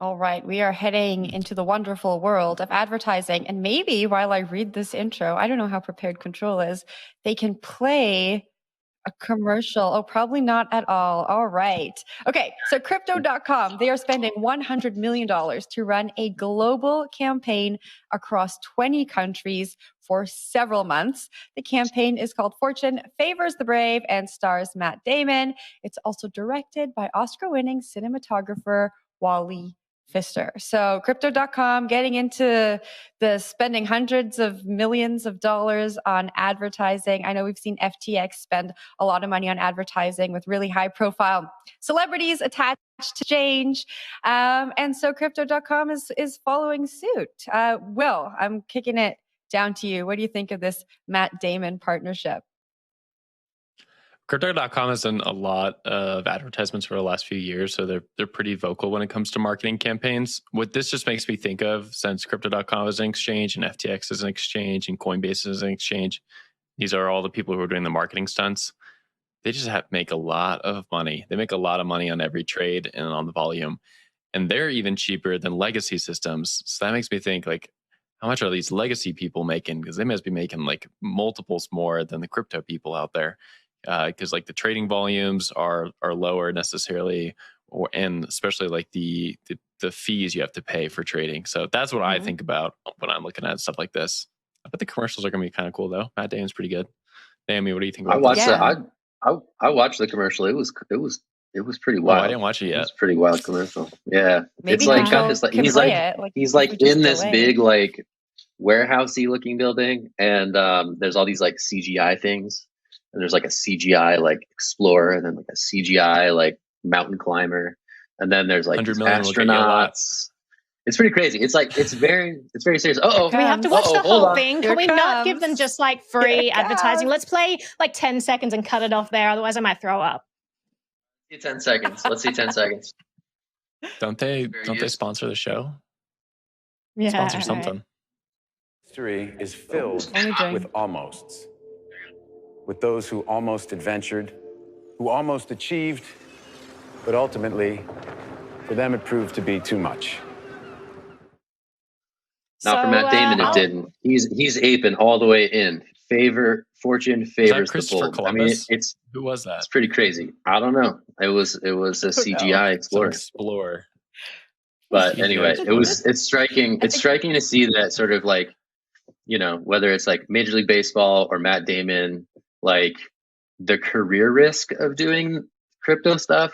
All right, we are heading into the wonderful world of advertising. And maybe while I read this intro, I don't know how prepared Control is, they can play a commercial. Oh, probably not at all. All right. Okay, so crypto.com, they are spending $100 million to run a global campaign across 20 countries for several months. The campaign is called Fortune Favors the Brave and stars Matt Damon. It's also directed by Oscar-winning cinematographer Wally Pfister. So crypto.com getting into the spending hundreds of millions of dollars on advertising. I know we've seen FTX spend a lot of money on advertising with really high profile celebrities attached to change. And so crypto.com is following suit. Will, I'm kicking it down to you. What do you think of this Matt Damon partnership? Crypto.com has done a lot of advertisements for the last few years, so they're pretty vocal when it comes to marketing campaigns. What this just makes me think of, since Crypto.com is an exchange and FTX is an exchange and Coinbase is an exchange, these are all the people who are doing the marketing stunts. They just have to make a lot of money. They make a lot of money on every trade and on the volume, and they're even cheaper than legacy systems. So that makes me think, like, how much are these legacy people making? Because they must be making like multiples more than the crypto people out there. Because like the trading volumes are lower necessarily, and especially like the fees you have to pay for trading. So that's what I think about when I'm looking at stuff like this. I bet the commercials are going to be kind of cool though. Matt Damon's pretty good. Naomi, what do you think about I watched this? I watched the commercial. It was pretty wild. Oh, I didn't watch it yet. It's a pretty wild commercial. Yeah, Maybe it's like he's like in this big like warehousey looking building, and there's all these like CGI things. And there's like a CGI like explorer, and then like a CGI like mountain climber, and then there's like astronauts. It's pretty crazy. It's like it's very serious. Do we have to watch the whole thing? Can we not give them just like free advertising? Let's play like 10 seconds and cut it off there. Otherwise, I might throw up. 10 seconds. Let's see 10 seconds. Don't they sponsor the show? Yeah, sponsor something. History is filled with almosts. With those who almost adventured, who almost achieved, but ultimately, for them it proved to be too much. Not for Matt Damon, it didn't. He's aping all the way in. Fortune favors the bold. Columbus? I mean, who was that? It's pretty crazy. I don't know. It was a CGI explorer. But anyway, it's striking. It's striking to see that sort of like, you know, whether it's like Major League Baseball or Matt Damon, like the career risk of doing crypto stuff,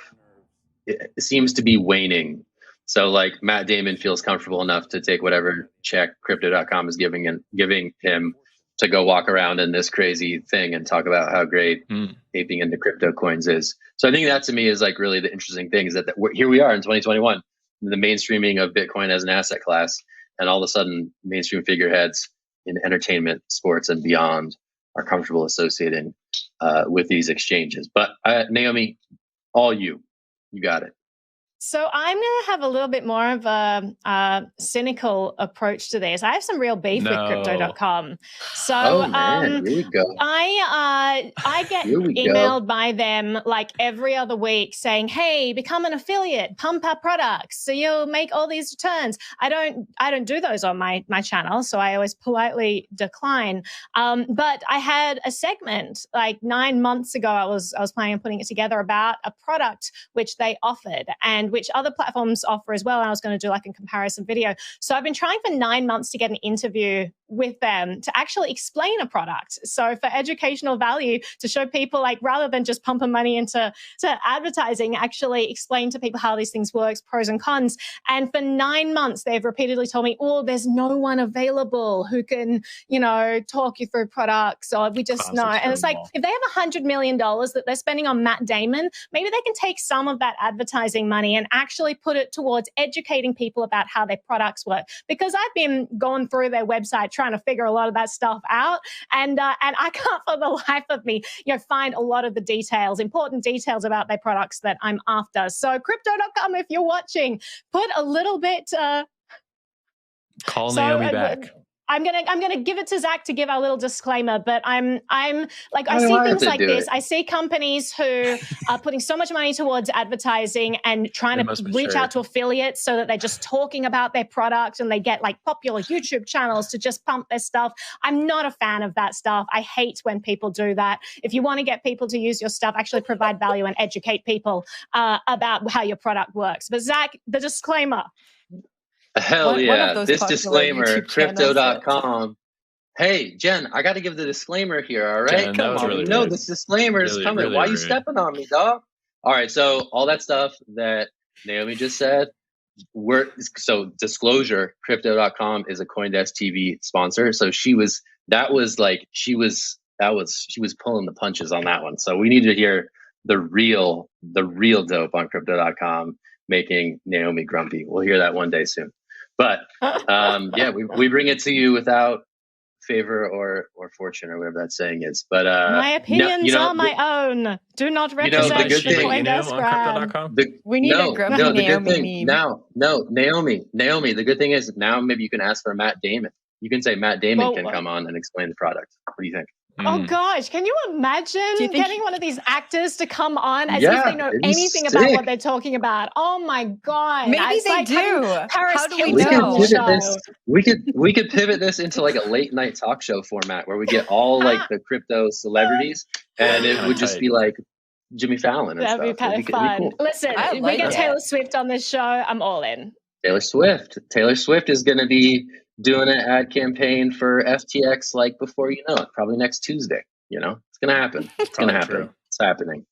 it seems to be waning. So like Matt Damon feels comfortable enough to take whatever check crypto.com is giving him to go walk around in this crazy thing and talk about how great aping into crypto coins is. So I think that to me is like really the interesting thing, is that here we are in 2021, the mainstreaming of Bitcoin as an asset class, and all of a sudden mainstream figureheads in entertainment, sports, and beyond are comfortable associating with these exchanges. But Naomi, you got it. So I'm going to have a little bit more of a cynical approach to this. I have some real beef with crypto.com. So here we go. I get emailed by them like every other week saying, "Hey, become an affiliate, pump our products, so you'll make all these returns." I don't do those on my channel, so I always politely decline. But I had a segment like 9 months ago. I was planning on putting it together about a product which they offered and which other platforms offer as well. And I was going to do like a comparison video. So I've been trying for 9 months to get an interview with them to actually explain a product. So for educational value, to show people, like, rather than just pumping money into advertising, actually explain to people how these things work, pros and cons. And for 9 months, they've repeatedly told me, "Oh, there's no one available who can, talk you through products," or "we just know." And it's like, if they have $100 million that they're spending on Matt Damon, maybe they can take some of that advertising money and actually put it towards educating people about how their products work. Because I've been going through their website trying to figure a lot of that stuff out, and I can't for the life of me, find a lot of the details, important details about their products that I'm after. So crypto.com, if you're watching, put a little bit. Call Naomi back. I'm gonna give it to Zach to give our little disclaimer, but I'm like, I see things like this. I see companies who are putting so much money towards advertising and trying to reach out to affiliates so that they're just talking about their product and they get like popular YouTube channels to just pump their stuff. I'm not a fan of that stuff. I hate when people do that. If you want to get people to use your stuff, actually provide value and educate people about how your product works. But Zach, the disclaimer. Hell yeah. This disclaimer, crypto.com. Hey, Jen, I got to give the disclaimer here, all right? Jen, come on. Really no, this disclaimer is coming. Really Why are you stepping on me, dog? All right, so all that stuff that Naomi just said, so disclosure, crypto.com is a CoinDesk TV sponsor. So she was pulling the punches on that one. So we need to hear the real dope on crypto.com making Naomi grumpy. We'll hear that one day soon. But yeah, we bring it to you without favor or fortune or whatever that saying is. But my opinions are my own. Do not represent the CoinDesk brand. We need a grumpy Naomi meme. Naomi. The good thing is now maybe you can ask for Matt Damon. You can say Matt Damon can come on and explain the product. What do you think? Oh gosh, can you imagine getting one of these actors to come on as if they know anything about what they're talking about? Oh my god. Maybe they do. How do we know? We could pivot this into like a late night talk show format where we get all like the crypto celebrities and it would just be like Jimmy Fallon and stuff. That'd be kind of fun. Cool. Listen, we get Taylor Swift on this show, I'm all in. Taylor Swift is going to be doing an ad campaign for FTX like before you know it, probably next Tuesday. You know, it's going to happen. It's going to happen. True. It's happening.